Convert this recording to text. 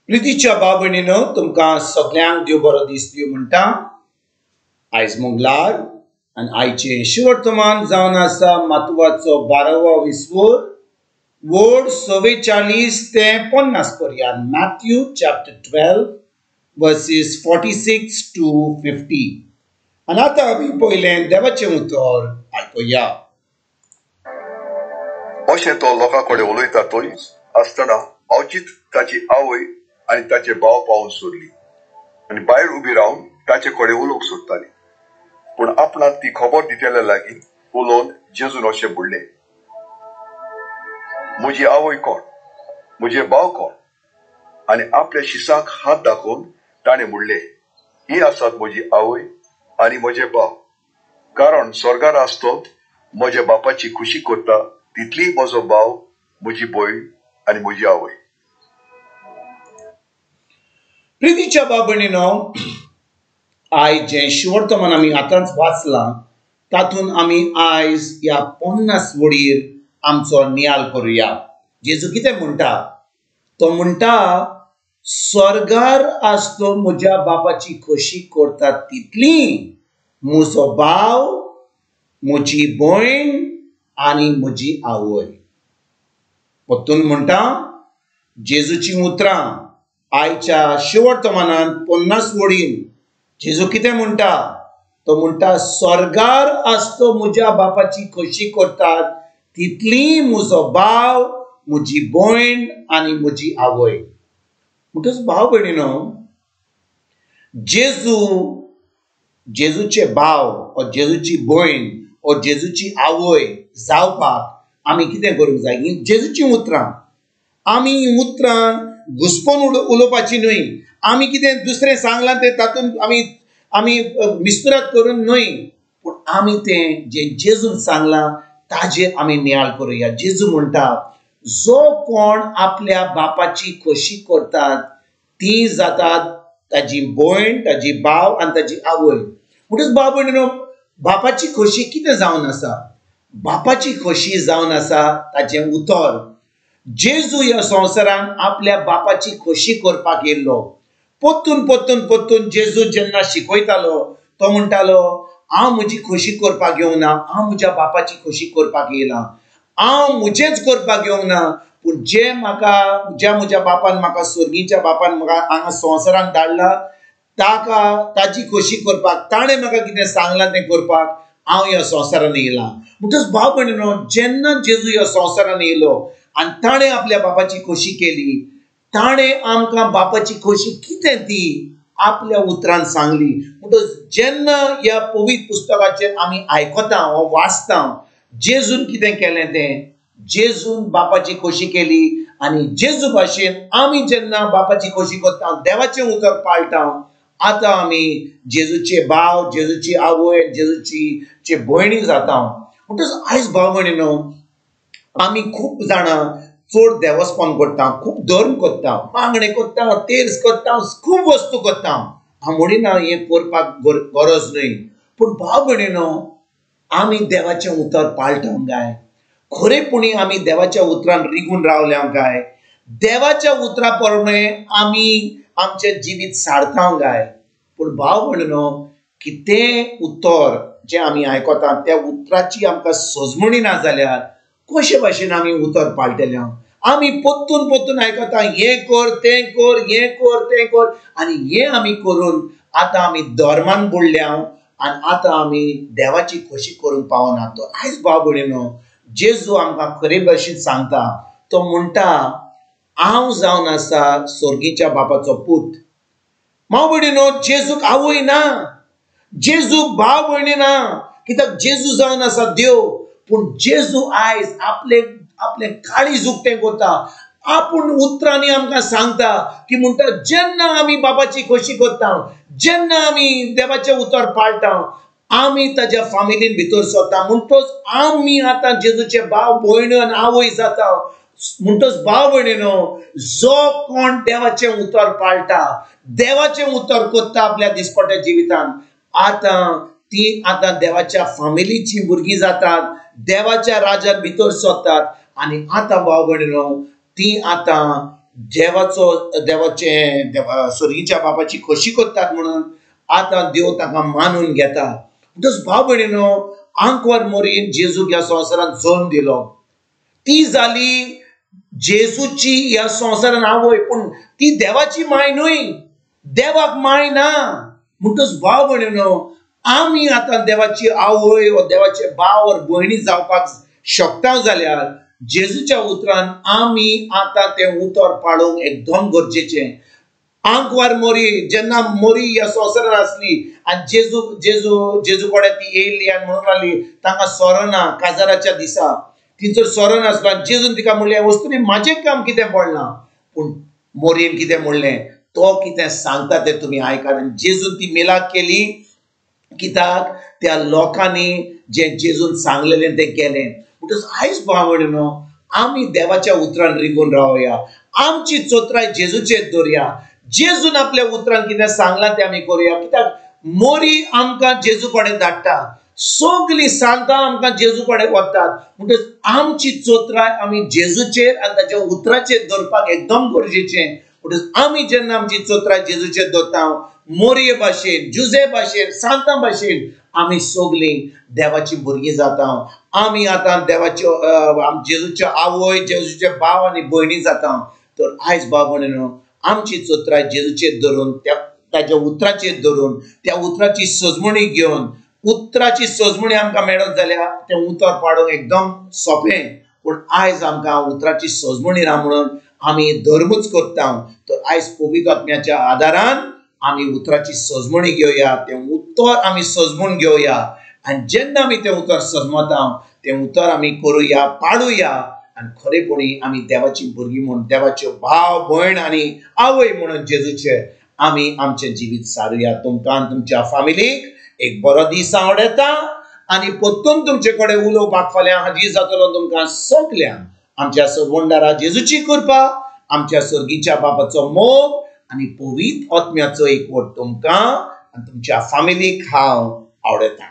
प्रितीच्या भाव भयणीनो तुमकां सगळ्यांक देव बरो दीस दिवं म्हणटा। आयज मंगळार आनी आयचे शिवर्तमान जावन आसा मातवाचो 12वा विसवोर वोड 44 ते 50 पर्यंत। Matthew chapter 12 versus 46 to 50। आनी आतां आमी पयलें देवाचें उतर आयकुया। अशें तो लोकां कडेन उलयता थंय आसतना अवचित ताची आवय आनी ताचे भाव पावून सोडली आनी भायर उबी रावन ताचे कडेन उलोवंक सोदताली। पूण आपणाक ती खबर दितेल्या लागीं उलोवन जेजून अशें म्हणलें, म्हजी आवय कोण, म्हजे भाव कोण? आनी आपल्या शिसांक हात दाखोवन ताणें म्हणलें, ही आसात म्हजी आवय आनी म्हजे भाव। कारण स्वर्गार आसतो म्हज्या बापाची खुशी करता तितली म्हजो भाव, म्हजी भयण आनी म्हजी आवय। प्रितीच्या भाव भयणीनो, आयज जे शिवर्तमान आमी आतांच वाचलां तातूंत आमी आयज ह्या 50 वडीर आमचो नियाळ करुया। जेजू कितें म्हणटा? तो म्हणटा, स्वर्गार आसतो म्हज्या बापाची खोशी करता तितली म्हजो भाव, म्हजी भयण आनी म्हजी आवय। परतून म्हणटा जेजूची उतरां आयच्या शिवर्तमानांत 50 वडीन जेजू कितें म्हणटा? तो म्हणटा, स्वर्गार आसतो म्हज्या बापाची खोशी करतात तितली म्हजो भाव, म्हजी भयण आनी म्हजी आवय। म्हणटच भाव भयणीनो, जेजूचे भाव वा जेजूची भयण वा जेजूची आवय जावपाक आमी कितें करूंक जाय? ही जेजूची उतरां। आमी उतरां घुसपून उलोवपाची न्हय। आमी कितें दुसरें सांगलां तें तातूंत आमी मिस्त्रात करून न्हय, पूण आमी तें जें जेजून सांगलां ताजेर आमी नियाळ करुया। जेजू म्हणटा, जो कोण आपल्या बापाची खोशी करतात ती जातात ताजी भयण, ताजी भाव आनी ताजी आवय। म्हणटच भाव भयणीनो, बापाची खोशी कितें जावन आसा? बापाची खोशी जावन आसा ताचें उतर। जेजू ह्या संवसारांत आपल्या बापाची खोशी करपाक येयल्लो। पोत्तून जेजू जेन्ना शिकयतालो तो म्हणटालो, हांव म्हजी खोशी करपाक येवंक ना, हांव म्हज्या बापाची खोशी करपाक येयलां। हांव म्हजेंच करपाक येवंक ना, पूण म्हज्या बापान म्हाका स्वर्गीच्या बापान म्हाका हांगा संवसारांत धाडला ताची खोशी करपाक, ताणें म्हाका कितें सांगलां तें करपाक हांव ह्या संवसारांत येयलां। म्हणटच भाव भयणीनो, जेन्ना जेजू ह्या संवसारांत येयलो आनी ताणें आपल्या बापाची खोशी केली, ताणें आमकां बापाची खोशी कितें ती आपल्या उतरांत सांगली। म्हणटच जेन्ना ह्या पवित्र पुस्तकाचेर आमी आयकता वा वाचता जेजून कितें केलें तें, जेजून बापाची खोशी केली आनी जेजू भाशेन आमी जेन्ना बापाची खोशी करता, देवाचें उतर पाळटा, आतां आमी जेजूचे भाव, जेजूची आवय, जेजूची भयणी जाता। म्हणटच आयज भाव भयणीनो, आमी खूब जाणां चड देवस्थान करता, खूब धर्म करता, मागणे करता, तेर्स करता, खूब वस्तू करता। हांव म्हणिना हें करपाक गरज न्हय, पूण भाव भयणीनो, आमी देवाचें उतर पाळटांक जाय। खरेपणी आमी देवाच्या उतरान रिगून रावल्यांक जाय। देवाच्या उतरा प्रमाणें आमी आमचें जिवीत सारतांक जाय। पूण भाव भयणीनो, कितें उतर जें आमी आयकता त्या उतराची आमकां सोजमणी ना जाल्यार कशे भाशेन आमी उतर पाळटले? आमी पोत्तून आयकता, हें कर तें कर, हें कर तें कर, आनी हें आमी करून आतां आमी धर्मान बुडल्या आनी आतां आमी देवाची खोशी करूंक पावना। तो आयज भाव भयणीनो, जेजू आमकां खरे भाशेन सांगता, तो म्हणटा, हांव जावन आसा स्वर्गीच्या बापाचो पूत। भाव भयणीनो, जेजूक आवय ना, जेजूक भाव भयणी ना, कित्याक जेजू जावन आसा देव। पूण जेजू आयज आपले काळीज उक्तें करता, आपूण उतरांनी आमकां सांगता की म्हणटा, जेन्ना आमी बापाची खोशी करता, जेन्ना आमी देवाचें उतर पाळटा, आमी ताज्या फामिलीन भितर सरता। म्हणटच आमी आतां जेजूचे भाव, भयण आनी आवय जाता। म्हणटच भाव भयणीनो, जो कोण देवाचें उतर पाळटा, देवाचें उतर करता आपल्या दिसपट्या जिवितांत, आतां देवाच्या फामिलीची भुरगीं जातात, देवाच्या राज्यांत भितर सरतात। आनी आतां भाव भयणीनो, ती आतां देवाचे स्वर्गीच्या बापाची खोशी करतात म्हणून आता देव ताका मानून घेता. म्हणटच भाव भयणीनो, आंकवार मोरीन जेजूक ह्या संवसारान जल्म दिलो. ती जाली जेजूची ह्या संवसारान आवय, पण ती देवाची माय न्हय, देवाक माय ना. म्हणटच भाव भयणीनो, आमी आता देवाची आवय वा देवाचे भाव वा भयणी जावपाक शकता जाल्यार जेजूच्या उतरान आमी आता ते उतर पाडूंक एकदम गरजेचें. आंकवार मोरी जेन्ना मोरी ह्या संवसारान आसली आनी जेजू जेजू जेजू कडेन ती येयल्ली आनी म्हणून लागली तांकां सोरो ना काजाराच्या दिसा. तिचो सोरो नासलो आनी जेजून तिका म्हणलें, वस्तुनी म्हाजें काम कितें पडना. पूण मोरयेन कितें म्हणलें, तो कितें सांगता तें तुमी आयकात. आनी जेजून ती मिलाद केली, कित्याक त्या लोकांनी जें जेजून सांगलेलें तें केलें. म्हणटच आयज भाव भयणीनो, आमी देवाच्या उतरान रिगून रावया, आमची चोत्राय जेजूचेर दवरया. जेजून आपल्या उतरान कितें सांगलां तें आमी करुया. कित्याक मोरी आमकां जेजू कडेन धाडटा, सगलीं सांतां आमकां जेजू कडेन वतात. म्हणटच आमची चोत्राय आमी जेजूचेर आनी ताच्या उतराचेर दवरपाक एकदम गरजेचें. म्हणटच आमी जेन्ना आमची चोत्राय जेजूचेर दवरता, मोरये भाशेन, जुजे भाशेन, सांतां भाशेन आमी सगलीं देवाची भुरगीं जाता. आमी आतां देवाच्यो जेजूच्यो आवय, जेजूचे भाव आनी भयणी जाता. तर आयज भाव भयणीनो, आमची चोत्राय जेजूचेर धरून, ताच्या उतराचेर धरून, त्या उतराची सजमणी घेवन, उतराची सजमणी आमकां मेळत जाल्यार तें उतर पाडूंक एकदम सोंपें. पूण आयज आमकां उतराची सजमणी ना म्हणून आमी धर्मूच करता. तर आयज पवित्र आत्म्याच्या आदारान आमी उतराची सजमणी घेवया, तें उतर आमी सजमून घेवया. आनी जेन्ना आमी तें उतर सजमता, तें उतर आमी करुया, पाडुया. आनी खरेपणी आमी देवाची भुरगीं म्हणून, देवाच्यो भाव भयण आनी आवय म्हणून जेजूचे आमी आमचें जिवीत सारुया. तुमकां तुमच्या फॅमिलीक एक बरो दीस आवडटा आनी परतून तुमचे कडेन उलोवपाक फाल्यां हाजीर जातलो तुमकां सगल्यांक. आमच्या सर्वंडारा जेजूची कृपा, आमच्या सर्गीच्या बापाचो मोग आनी पवित्र आत्म्याचो एकवट तुमकां आनी तुमच्या फॅमिलीक हांव आवडटा.